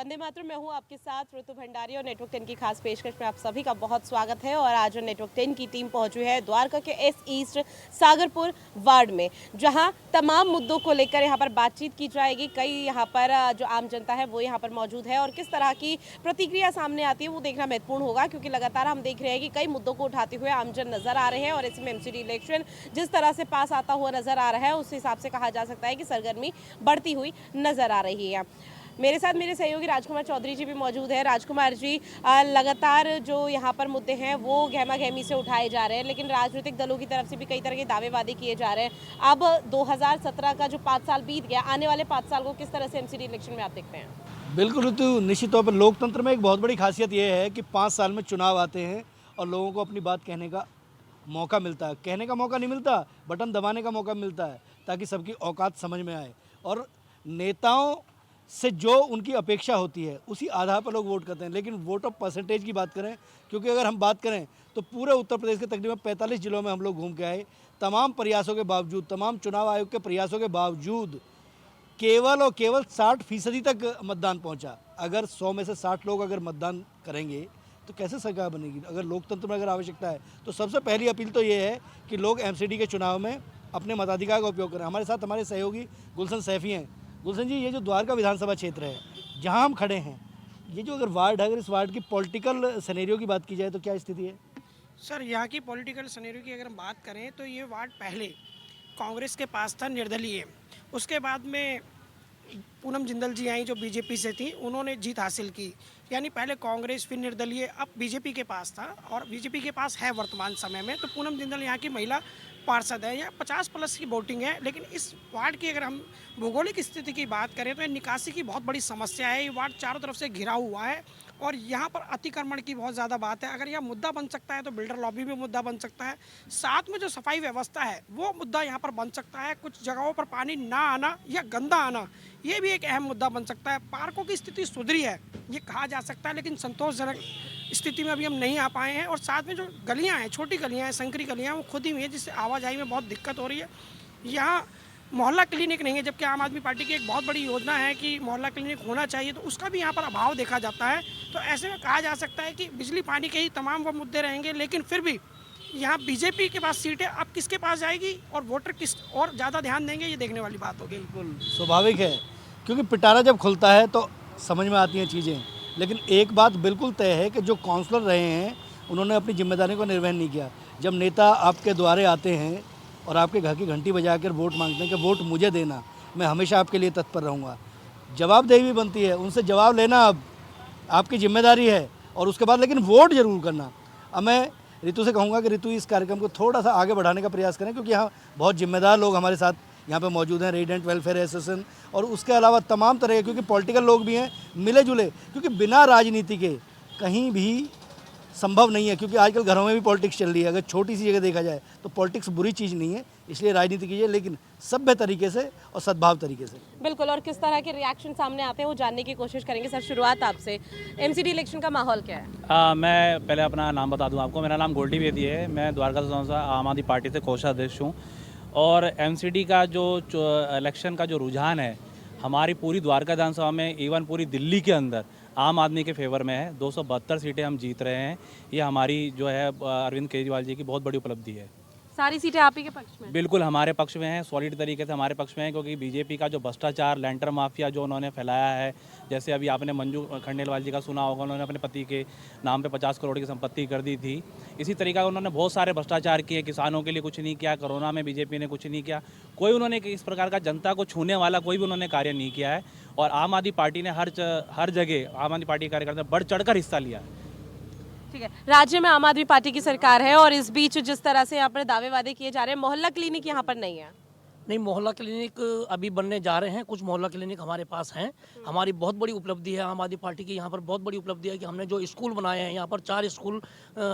वंदे मातरम। मैं हूं आपके साथ ऋतु भंडारी और नेटवर्क 10 की खास पेशकश में आप सभी का बहुत स्वागत है। और आज नेटवर्क 10 की टीम पहुंची है द्वारका के एस ईस्ट सागरपुर वार्ड में, जहां तमाम मुद्दों को लेकर यहां पर बातचीत की जाएगी। कई यहां पर जो आम जनता है वो यहां पर मौजूद है और किस तरह की प्रतिक्रिया सामने आती है वो देखना महत्वपूर्ण होगा, क्योंकि लगातार हम देख रहे हैं कि कई मुद्दों को उठाते हुए आमजन नजर आ रहे हैं। और इसमें एमसीडी इलेक्शन जिस तरह से पास आता हुआ नजर आ रहा है, उस हिसाब से कहा जा सकता है कि सरगर्मी बढ़ती हुई नजर आ रही है। मेरे साथ मेरे सहयोगी राजकुमार चौधरी जी भी मौजूद है। राजकुमार जी, लगातार जो यहाँ पर मुद्दे हैं वो गहमा गहमी से उठाए जा रहे हैं, लेकिन राजनीतिक दलों की तरफ से भी कई तरह के दावे वादे किए जा रहे हैं। अब 2017 का जो 5 साल बीत गया, आने वाले 5 साल को किस तरह से एमसीडी इलेक्शन में आप देखते हैं? बिल्कुल ऋतु, निश्चित तौर पर लोकतंत्र में एक बहुत बड़ी खासियत यह है कि 5 साल में चुनाव आते हैं और लोगों को अपनी बात कहने का मौका मिलता है। कहने का मौका नहीं मिलता, बटन दबाने का मौका मिलता है, ताकि सबकी औकात समझ में आए। और नेताओं से जो उनकी अपेक्षा होती है उसी आधार पर लोग वोट करते हैं। लेकिन वोट ऑफ परसेंटेज की बात करें, क्योंकि अगर हम बात करें तो पूरे उत्तर प्रदेश के तकरीबन 45 जिलों में हम लोग घूम के आए। तमाम प्रयासों के बावजूद, तमाम चुनाव आयोग के प्रयासों के बावजूद केवल और केवल 60% तक मतदान पहुंचा। अगर 100 में से 60 लोग अगर मतदान करेंगे तो कैसे सरकार बनेगी? अगर लोकतंत्र में अगर आवश्यकता है तो सबसे पहली अपील तो ये है कि लोग एमसीडी के चुनाव में अपने मताधिकार का उपयोग करें। हमारे साथ हमारे सहयोगी गुलशन सैफी हैं। गुलशन जी, ये जो द्वारका विधानसभा क्षेत्र है जहाँ हम खड़े हैं, ये जो अगर वार्ड है, अगर इस वार्ड की पॉलिटिकल सिनेरियो की बात की जाए तो क्या स्थिति है? सर, यहाँ की पॉलिटिकल सिनेरियो की अगर हम बात करें तो ये वार्ड पहले कांग्रेस के पास था, निर्दलीय। उसके बाद में पूनम जिंदल जी आई जो बीजेपी से थी, उन्होंने जीत हासिल की। यानी पहले कांग्रेस फिर निर्दलीय, अब बीजेपी के पास था और बीजेपी के पास है वर्तमान समय में। तो पूनम जिंदल यहाँ की महिला पार्षद है। यहाँ 50+ की वोटिंग है। लेकिन इस वार्ड की अगर हम भौगोलिक स्थिति की बात करें तो निकासी की बहुत बड़ी समस्या है। ये वार्ड चारों तरफ से घिरा हुआ है और यहाँ पर अतिक्रमण की बहुत ज़्यादा बात है। अगर यह मुद्दा बन सकता है तो बिल्डर लॉबी भी मुद्दा बन सकता है। साथ में जो सफाई व्यवस्था है वो मुद्दा यहाँ पर बन सकता है। कुछ जगहों पर पानी ना आना या गंदा आना, ये भी एक अहम मुद्दा बन सकता है। पार्कों की स्थिति सुधरी है ये कहा जा सकता है, लेकिन संतोषजनक स्थिति में अभी हम नहीं आ पाए हैं। और साथ में जो गलियाँ हैं, छोटी गलियाँ हैं, संकरी गलियाँ, वो खुद ही हुई है, जिससे आवाजाही में बहुत दिक्कत हो रही है। यहाँ मोहल्ला क्लिनिक नहीं है, जबकि आम आदमी पार्टी की एक बहुत बड़ी योजना है कि मोहल्ला क्लिनिक होना चाहिए, तो उसका भी यहाँ पर अभाव देखा जाता है। तो ऐसे में कहा जा सकता है कि बिजली पानी के ही तमाम वो मुद्दे रहेंगे। लेकिन फिर भी यहाँ बीजेपी के पास सीटें अब किसके पास जाएगी और वोटर किस और ज़्यादा ध्यान देंगे, ये देखने वाली बात होगी। बिल्कुल स्वाभाविक है, क्योंकि पिटारा जब खुलता है तो समझ में आती हैं चीज़ें। लेकिन एक बात बिल्कुल तय है कि जो काउंसलर रहे हैं उन्होंने अपनी जिम्मेदारी को निर्वहन नहीं किया। जब नेता आपके द्वारे आते हैं और आपके घर की घंटी बजाकर वोट मांगते हैं कि वोट मुझे देना, मैं हमेशा आपके लिए तत्पर रहूँगा, जवाबदेही भी बनती है। उनसे जवाब लेना अब आपकी जिम्मेदारी है और उसके बाद लेकिन वोट ज़रूर करना। अब मैं ऋतु से कहूँगा कि ऋतु इस कार्यक्रम को थोड़ा सा आगे बढ़ाने का प्रयास करें, क्योंकि यहाँ बहुत जिम्मेदार लोग हमारे साथ यहाँ पे मौजूद हैं, रेजिडेंट वेलफेयर एसोसिएशन और उसके अलावा तमाम तरह के, क्योंकि पॉलिटिकल लोग भी हैं, मिले जुले, क्योंकि बिना राजनीति के कहीं भी संभव नहीं है। क्योंकि आजकल घरों में भी पॉलिटिक्स चल रही है। अगर छोटी सी जगह देखा जाए तो पॉलिटिक्स बुरी चीज़ नहीं है, इसलिए राजनीति कीजिए, लेकिन सभ्य तरीके से और सद्भाव तरीके से। बिल्कुल। और किस तरह के रिएक्शन सामने आते हैं वो जानने की कोशिश करेंगे। सर, शुरुआत आपसे, एमसीडी इलेक्शन का माहौल क्या है? मैं पहले अपना नाम बता दूं आपको। मेरा नाम गोल्डी बेदी है। मैं द्वारका से आम आदमी पार्टी से कोषाध्यक्ष हूँ। और एमसीडी का जो इलेक्शन का जो रुझान है हमारी पूरी द्वारका विधानसभा में, इवन पूरी दिल्ली के अंदर आम आदमी के फेवर में है। 272 सीटें हम जीत रहे हैं। ये हमारी जो है अरविंद केजरीवाल जी की बहुत बड़ी उपलब्धि है। सारी सीटें आप ही के पक्ष में? बिल्कुल हमारे पक्ष में है, सॉलिड तरीके से हमारे पक्ष में है। क्योंकि बीजेपी का जो भ्रष्टाचार, लैंटर माफिया जो उन्होंने फैलाया है, जैसे अभी आपने मंजू खंडेलवाल जी का सुना होगा, उन्होंने अपने पति के नाम पे 50 करोड़ की संपत्ति कर दी थी। इसी तरीका उन्होंने बहुत सारे भ्रष्टाचार किए। किसानों के लिए कुछ नहीं किया, कोरोना में बीजेपी ने कुछ नहीं किया, कोई उन्होंने इस प्रकार का जनता को छूने वाला कोई भी उन्होंने कार्य नहीं किया है। और आम आदमी पार्टी ने हर जगह आम आदमी पार्टी के कार्यकर्ता बढ़ चढ़कर हिस्सा लिया है। ठीक है। राज्य में आम आदमी पार्टी की सरकार है और इस बीच जिस तरह से यहाँ पर दावे वादे किए जा रहे हैं, मोहल्ला क्लिनिक यहाँ पर नहीं है। नहीं, मोहल्ला क्लिनिक अभी बनने जा रहे हैं। कुछ मोहल्ला क्लिनिक हमारे पास हैं। हमारी बहुत बड़ी उपलब्धि है आम आदमी पार्टी की। यहाँ पर बहुत बड़ी उपलब्धि है कि हमने जो स्कूल बनाए हैं, यहाँ पर 4 स्कूल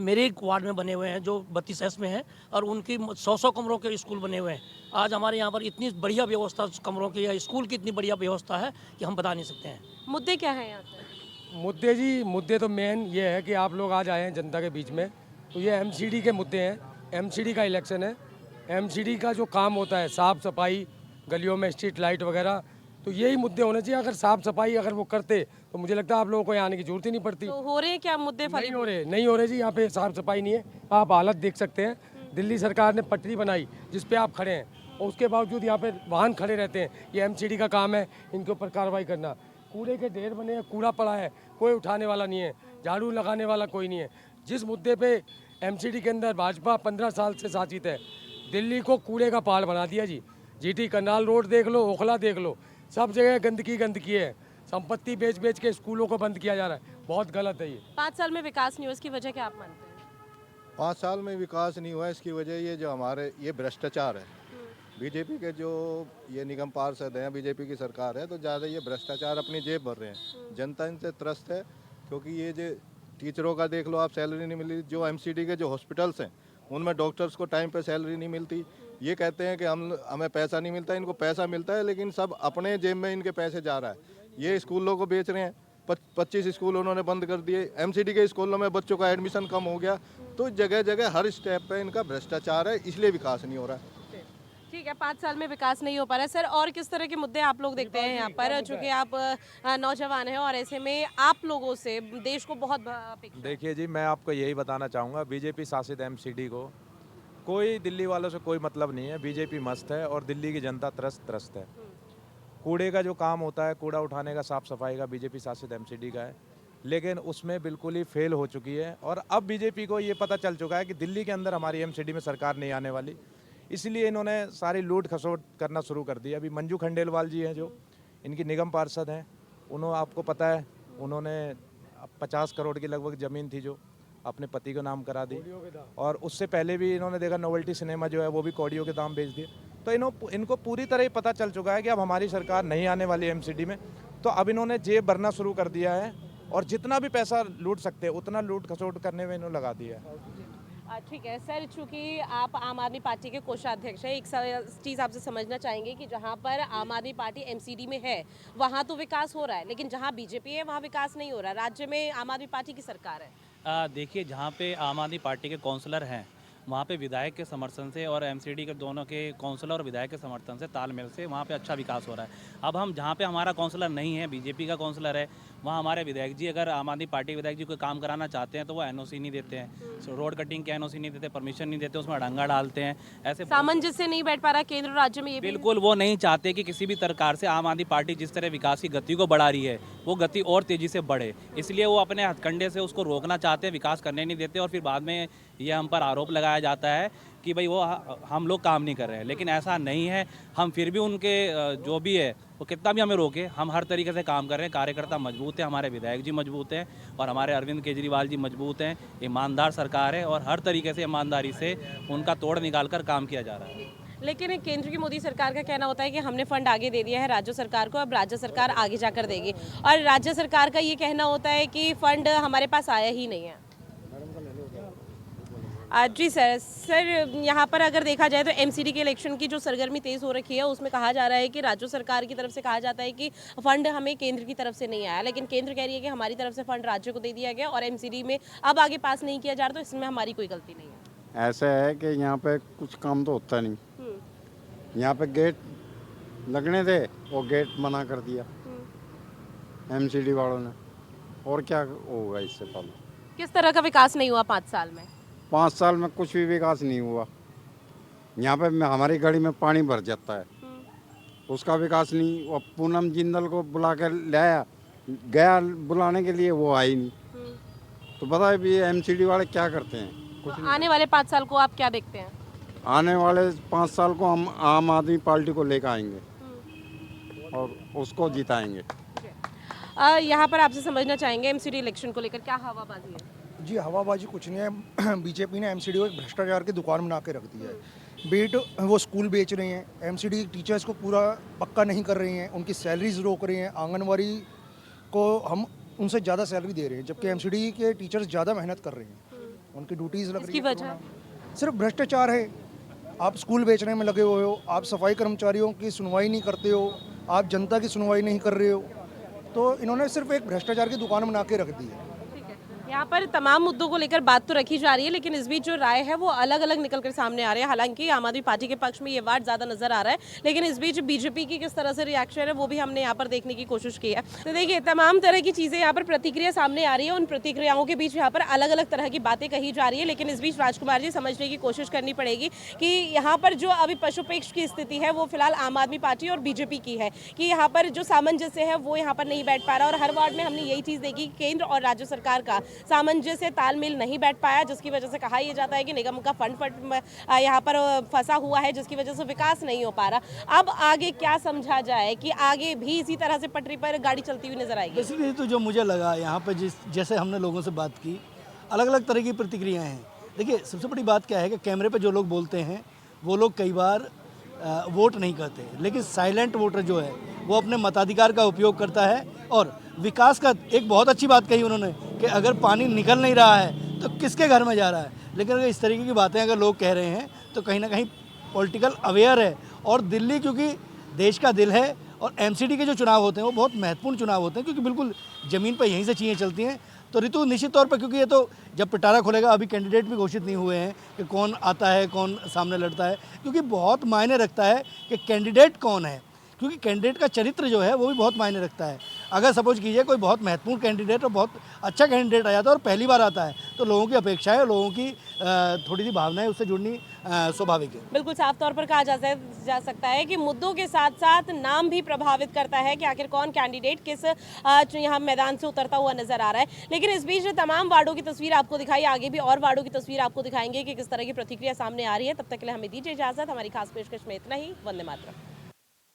मेरे वार्ड में बने हुए हैं जो 32S में हैं, और उनकी 100 कमरों के स्कूल बने हुए हैं। आज हमारे यहाँ पर इतनी बढ़िया व्यवस्था कमरों की या स्कूल की इतनी बढ़िया व्यवस्था है कि हम बता नहीं सकते हैं। मुद्दे क्या हैं यहाँ पर? मुद्दे तो मेन ये है कि आप लोग आज आए हैं जनता के बीच में, तो ये एमसीडी के मुद्दे हैं। एमसीडी का इलेक्शन है। एमसीडी का जो काम होता है, साफ़ सफाई, गलियों में स्ट्रीट लाइट वगैरह, तो यही मुद्दे होने चाहिए। अगर साफ सफाई अगर वो करते तो मुझे लगता है आप लोगों को यहाँ आने की जरूरत ही नहीं पड़ती। तो हो रहे हैं क्या मुद्दे नहीं हो रहे जी, यहाँ पे साफ सफाई नहीं है। आप हालत देख सकते हैं, दिल्ली सरकार ने पटरी बनाई जिस पे आप खड़े हैं, और उसके बावजूद यहाँ पे वाहन खड़े रहते हैं। ये एमसीडी का काम है इनके ऊपर कार्रवाई करना। कूड़े के ढेर बने हैं, कूड़ा पड़ा है, कोई उठाने वाला नहीं है, झाड़ू लगाने वाला कोई नहीं है। जिस मुद्दे पे एमसीडी के अंदर भाजपा 15 साल से शासित है, दिल्ली को कूड़े का पहाड़ बना दिया जी। जीटी करनाल रोड देख लो, ओखला देख लो, सब जगह गंदगी है। संपत्ति बेच बेच के स्कूलों को बंद किया जा रहा है, बहुत गलत है ये। 5 साल में विकास नहीं हुआ, इसकी वजह क्या आप मानते हैं? 5 साल में विकास नहीं हुआ, इसकी वजह ये जो हमारे ये भ्रष्टाचार है। बीजेपी के जो ये निगम पार्षद हैं, बीजेपी की सरकार है, तो ज़्यादा ये भ्रष्टाचार अपनी जेब भर रहे हैं। जनता इनसे त्रस्त है, क्योंकि ये जो टीचरों का देख लो आप, सैलरी नहीं मिली। जो एमसीडी के जो हॉस्पिटल्स हैं उनमें डॉक्टर्स को टाइम पे सैलरी नहीं मिलती। ये कहते हैं कि हमें पैसा नहीं मिलता, इनको पैसा मिलता है, लेकिन सब अपने जेब में इनके पैसे जा रहा है। ये स्कूलों को बेच रहे हैं, 25 स्कूल उन्होंने बंद कर दिए। एमसीडी के स्कूलों में बच्चों का एडमिशन कम हो गया। तो जगह जगह हर स्टेप पे इनका भ्रष्टाचार है, इसलिए विकास नहीं हो रहा है। ठीक है, 5 साल में विकास नहीं हो पा रहा है। सर, और किस तरह के मुद्दे आप लोग देखते हैं यहाँ पर, चूंकि आप नौजवान हैं और ऐसे में आप लोगों से देश को बहुत अपेक्षा? देखिए जी, मैं आपको यही बताना चाहूँगा, बीजेपी शासित एमसीडी को कोई दिल्ली वालों से कोई मतलब नहीं है। बीजेपी मस्त है और दिल्ली की जनता त्रस्त है। कूड़े का जो काम होता है, कूड़ा उठाने का, साफ सफाई का, बीजेपी शासित एमसीडी का है, लेकिन उसमें बिल्कुल ही फेल हो चुकी है। और अब बीजेपी को ये पता चल चुका है कि दिल्ली के अंदर हमारी एमसीडी में सरकार नहीं आने वाली, इसलिए इन्होंने सारी लूट खसोट करना शुरू कर दी। अभी मंजू खंडेलवाल जी हैं जो इनकी निगम पार्षद हैं, उन्होंने, आपको पता है, उन्होंने 50 करोड़ की लगभग ज़मीन थी जो अपने पति को नाम करा दी। और उससे पहले भी इन्होंने देखा नोवेल्टी सिनेमा जो है वो भी कौड़ियों के दाम बेच दिए। तो इनको पूरी तरह ही पता चल चुका है कि अब हमारी सरकार नहीं आने वाली एमसीडी में। तो अब इन्होंने जेब भरना शुरू कर दिया है और जितना भी पैसा लूट सकते हैं उतना लूट खसोट करने में इन्होंने लगा दिया है। ठीक है सर, चूंकि आप आम आदमी पार्टी के कोषाध्यक्ष हैं, एक चीज़ आपसे समझना चाहेंगे कि जहां पर आम आदमी पार्टी एमसीडी में है वहां तो विकास हो रहा है, लेकिन जहां बीजेपी है वहां विकास नहीं हो रहा। राज्य में आम आदमी पार्टी की सरकार है। देखिए, जहाँ पे आम आदमी पार्टी के काउंसलर हैं वहाँ पे विधायक के समर्थन से और एमसीडी के दोनों के काउंसलर और विधायक के समर्थन से, तालमेल से वहाँ पे अच्छा विकास हो रहा है। अब हम जहाँ पे हमारा काउंसलर नहीं है, बीजेपी का काउंसलर है, वहाँ हमारे विधायक जी अगर आम आदमी पार्टी विधायक जी कोई काम कराना चाहते हैं तो वो एनओसी नहीं देते हैं, रोड कटिंग के एनओसी नहीं देते, परमिशन नहीं देते, उसमें अड़ंगा डालते हैं। ऐसे सामंजस्य नहीं बैठ पा रहा केंद्र राज्य में, ये बिल्कुल वो नहीं चाहते कि किसी भी प्रकार से आम आदमी पार्टी जिस तरह विकास की गति को बढ़ा रही है वो गति और तेज़ी से बढ़े, इसलिए वो अपने हथकंडे से उसको रोकना चाहते हैं, विकास करने नहीं देते। और फिर बाद में ये हम पर आरोप लगाया जाता है कि भाई वो हम लोग काम नहीं कर रहे हैं, लेकिन ऐसा नहीं है। हम फिर भी उनके जो भी है वो कितना भी हमें रोके, हम हर तरीके से काम कर रहे हैं। कार्यकर्ता मजबूत है, हमारे विधायक जी मजबूत हैं और हमारे अरविंद केजरीवाल जी मजबूत हैं। ईमानदार सरकार है और हर तरीके से ईमानदारी से उनका तोड़ निकाल कर काम किया जा रहा है। लेकिन केंद्र की मोदी सरकार का कहना होता है कि हमने फंड आगे दे दिया है राज्य सरकार को, अब राज्य सरकार आगे जाकर देगी, और राज्य सरकार का ये कहना होता है कि फंड हमारे पास आया ही नहीं है। जी सर, यहाँ पर अगर देखा जाए तो एमसीडी के इलेक्शन की जो सरगर्मी तेज़ हो रखी है उसमें कहा जा रहा है कि राज्य सरकार की तरफ से कहा जाता है कि फंड हमें केंद्र की तरफ से नहीं आया, लेकिन केंद्र कह रही है कि हमारी तरफ से फंड राज्य को दे दिया गया और एमसीडी में अब आगे पास नहीं किया जा रहा, तो इसमें हमारी कोई गलती नहीं है। ऐसा है कि यहाँ पे कुछ काम तो होता नहीं, यहाँ पे गेट लगने थे, वो गेट मना कर दिया एमसीडी वालों ने, और क्या होगा इससे पहले। किस तरह का विकास नहीं हुआ 5 साल में? 5 साल में कुछ भी विकास नहीं हुआ। यहाँ पे हमारी गली में पानी भर जाता है, उसका विकास नहीं। वो पूनम जिंदल को बुला कर लाया, गया बुलाने के लिए, वो आई नहीं। तो पता है भी एमसीडी वाले क्या करते हैं, कुछ तो आने वाले 5 साल को आप क्या देखते हैं? आने वाले 5 साल को हम आम आदमी पार्टी को लेकर आएंगे और उसको जिताएंगे। यहाँ पर आपसे समझना चाहेंगे एमसीडी इलेक्शन को लेकर क्या हवाबाजी है? जी, हवाबाजी कुछ नहीं है। बीजेपी ने एमसीडी को एक भ्रष्टाचार की दुकान बना के रख दी है। बेट वो स्कूल बेच रही हैं, एमसीडी टीचर्स को पूरा पक्का नहीं कर रही हैं, उनकी सैलरीज रोक रही हैं। आंगनवाड़ी को हम उनसे ज़्यादा सैलरी दे रहे हैं, जबकि एमसीडी के टीचर्स ज़्यादा मेहनत कर रहे हैं, उनकी ड्यूटीज़ लग रही है। वजह सिर्फ भ्रष्टाचार है। आप स्कूल बेचने में लगे हुए हो, आप सफाई कर्मचारियों की सुनवाई नहीं करते हो, आप जनता की सुनवाई नहीं कर रहे हो, तो इन्होंने सिर्फ एक भ्रष्टाचार की दुकान बना के रख दी है। यहाँ पर तमाम मुद्दों को लेकर बात तो रखी जा रही है, लेकिन इस बीच जो राय है वो अलग अलग निकल कर सामने आ रही है। हालांकि आम आदमी पार्टी के पक्ष में ये वार्ड ज़्यादा नजर आ रहा है, लेकिन इस बीच बीजेपी की किस तरह से रिएक्शन है वो भी हमने यहाँ पर देखने की कोशिश की है। तो देखिए, तमाम तरह की चीज़ें यहाँ पर प्रतिक्रिया सामने आ रही है। उन प्रतिक्रियाओं के बीच यहाँ पर अलग अलग तरह की बातें कही जा रही है, लेकिन इस बीच राजकुमार जी समझने की कोशिश करनी पड़ेगी कि यहाँ पर जो अभी पशुपेक्ष की स्थिति है वो फिलहाल आम आदमी पार्टी और बीजेपी की है, कि यहाँ पर जो सामंजस्य है वो यहाँ पर नहीं बैठ पा रहा। और हर वार्ड में हमने यही चीज़ देखी, केंद्र और राज्य सरकार का सामंजस्य तालमेल नहीं बैठ पाया, जिसकी वजह से कहा यह जाता है कि निगम का फंड यहाँ पर फंसा हुआ है, जिसकी वजह से विकास नहीं हो पा रहा। अब आगे क्या समझा जाए कि आगे भी इसी तरह से पटरी पर गाड़ी चलती हुई नजर आएगी? बेसिकली तो जो मुझे लगा यहाँ पर जैसे हमने लोगों से बात की, अलग अलग तरह की प्रतिक्रियाएं हैं। देखिए, सबसे बड़ी बात क्या है कि कैमरे पे जो लोग बोलते हैं वो लोग कई बार वोट नहीं करते, लेकिन साइलेंट वोटर जो है वो अपने मताधिकार का उपयोग करता है। और विकास का एक बहुत अच्छी बात कही उन्होंने कि अगर पानी निकल नहीं रहा है तो किसके घर में जा रहा है। लेकिन अगर इस तरीके की बातें अगर लोग कह रहे हैं तो कहीं ना कहीं पॉलिटिकल अवेयर है। और दिल्ली क्योंकि देश का दिल है और एमसीडी के जो चुनाव होते हैं वो बहुत महत्वपूर्ण चुनाव होते हैं, क्योंकि बिल्कुल ज़मीन पर यहीं से चीज़ें चलती हैं। तो ऋतु, निश्चित तौर पर, क्योंकि ये तो जब पिटारा खुलेगा, अभी कैंडिडेट भी घोषित नहीं हुए हैं कि कौन आता है कौन सामने लड़ता है, क्योंकि बहुत मायने रखता है कि कैंडिडेट कौन है, क्योंकि कैंडिडेट का चरित्र जो है वो भी बहुत मायने रखता है। अगर सपोज कीजिए कोई बहुत महत्वपूर्ण कैंडिडेट और बहुत अच्छा कैंडिडेट आ जाता है और पहली बार आता है, तो लोगों की अपेक्षाएं, लोगों की थोड़ी सी भावनाएं उससे जुड़नी स्वाभाविक है। बिल्कुल साफ तौर पर कहा जा सकता है कि मुद्दों के साथ साथ नाम भी प्रभावित करता है कि आखिर कौन कैंडिडेट किस यहाँ मैदान से उतरता हुआ नजर आ रहा है। लेकिन इस बीच तमाम वार्डों की तस्वीर आपको दिखाई, आगे भी और वार्डों की तस्वीर आपको दिखाएंगे कि किस तरह की प्रतिक्रिया सामने आ रही है। तब तक के लिए हमें दीजिए इजाजत। हमारी खास पेशकश में इतना ही। वंदे मातरम।